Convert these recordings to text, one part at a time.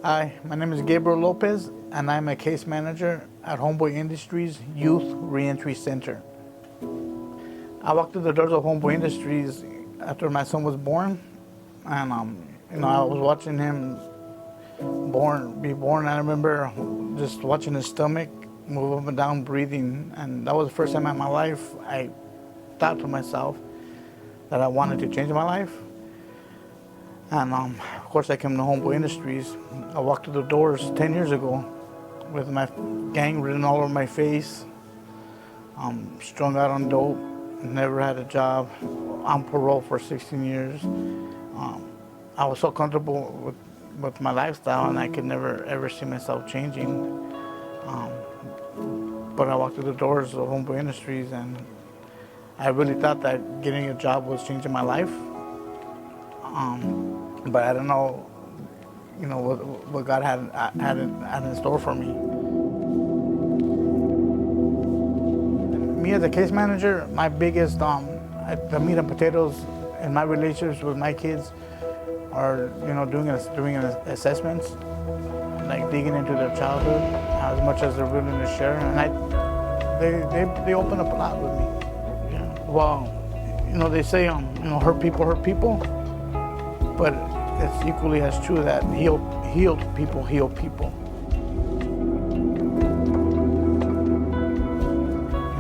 Hi, my name is Gabriel Lopez, and I'm a case manager at Homeboy Industries Youth Reentry Center. I walked through the doors of Homeboy Industries after my son was born, and I was watching him be born. I remember just watching his stomach move up and down, breathing, and that was the first time in my life I thought to myself that I wanted to change my life. And of course, I came to Homeboy Industries. I walked through the doors 10 years ago with my gang written all over my face, strung out on dope, never had a job, on parole for 16 years. I was so comfortable with my lifestyle, and I could never ever see myself changing. But I walked through the doors of Homeboy Industries, and I really thought that getting a job was changing my life. But I don't know, what God had in store for me. Me as a case manager, my biggest the meat and potatoes in my relationships with my kids are doing assessments, like digging into their childhood as much as they're willing to share, and they open up a lot with me. Yeah. Well, they say hurt people, but it's equally as true that healed people heal people.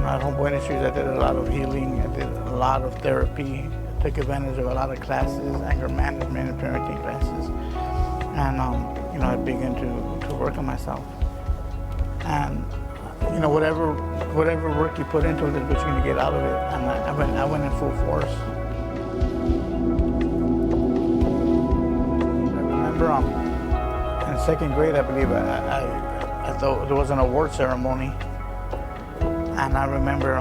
At Homeboy Industries, I did a lot of healing. I did a lot of therapy. I took advantage of a lot of classes, anger management and parenting classes. And I began to work on myself. And whatever work you put into it is what you're going to get out of it. And I went in full force. In second grade, I believe, I thought there was an award ceremony, and I remember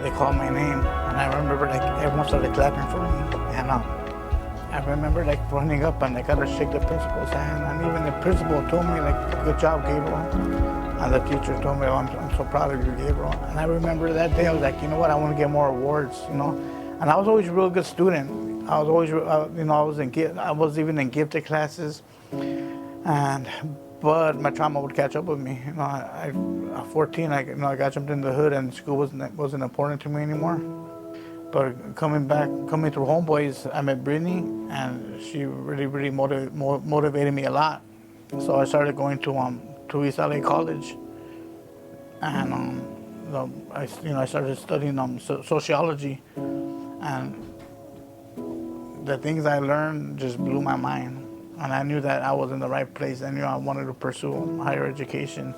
they called my name, and I remember everyone started clapping for me, and I remember running up and I got to shake the principal's hand, and even the principal told me good job, Gabriel, and the teacher told me, I'm so proud of you, Gabriel. And I remember that day I was like, you know what, I want to get more awards, and I was always a real good student. I was always, I was even in gifted classes, but my trauma would catch up with me. At 14, I got jumped in the hood, and school wasn't important to me anymore. But coming through Homeboys, I met Brittany, and she really motivated me a lot. So I started going to East LA College, and I started studying sociology, and the things I learned just blew my mind, and I knew that I was in the right place. I knew I wanted to pursue higher education,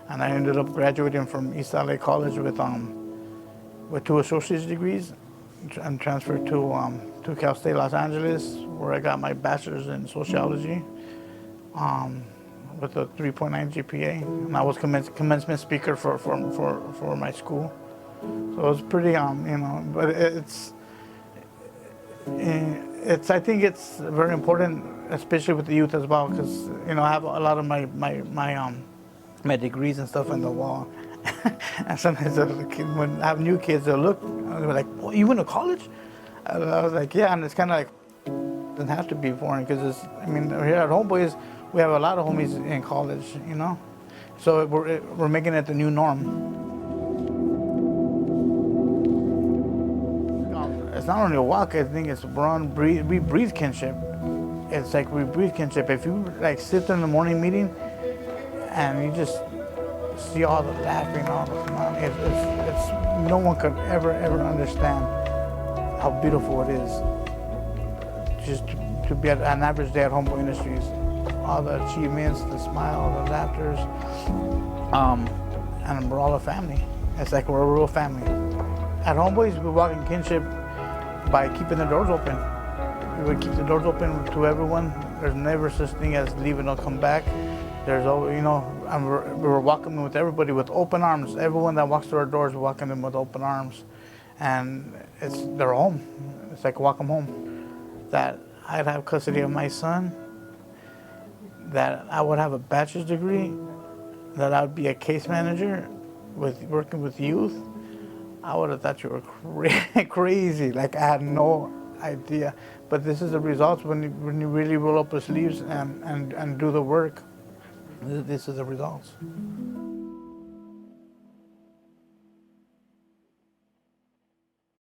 and I ended up graduating from East LA College with 2 associate's degrees, and transferred to Cal State Los Angeles, where I got my bachelor's in sociology with a 3.9 GPA, and I was commencement speaker for my school. So it was pretty but I think it's very important, especially with the youth as well, because I have a lot of my degrees and stuff on the wall, and sometimes when I have new kids, they'll look, and they're like, "Oh, you went to college?" And I was like, "Yeah," and it's kind of like it doesn't have to be foreign, because here at Homeboys we have a lot of homies in college, so we're making it the new norm. It's not only a walk, I think it's we breathe kinship. It's like we breathe kinship. If you sit in the morning meeting and you just see all the laughing, all the fun, it's no one could ever understand how beautiful it is just to be at an average day at Homeboy Industries. All the achievements, the smile, the laughters, and we're all a family. It's like we're a real family. At Homeboys, we walk in kinship by keeping the doors open. We would keep the doors open to everyone. There's never such thing as leave and don't come back. There's always, and we're welcoming with everybody with open arms. Everyone that walks through our doors, we welcome them with open arms. And it's their home. It's like welcome home. That I'd have custody of my son, that I would have a bachelor's degree, that I would be a case manager working with youth. I would have thought you were crazy. I had no idea. But this is the results when you really roll up your sleeves and do the work. This is the results.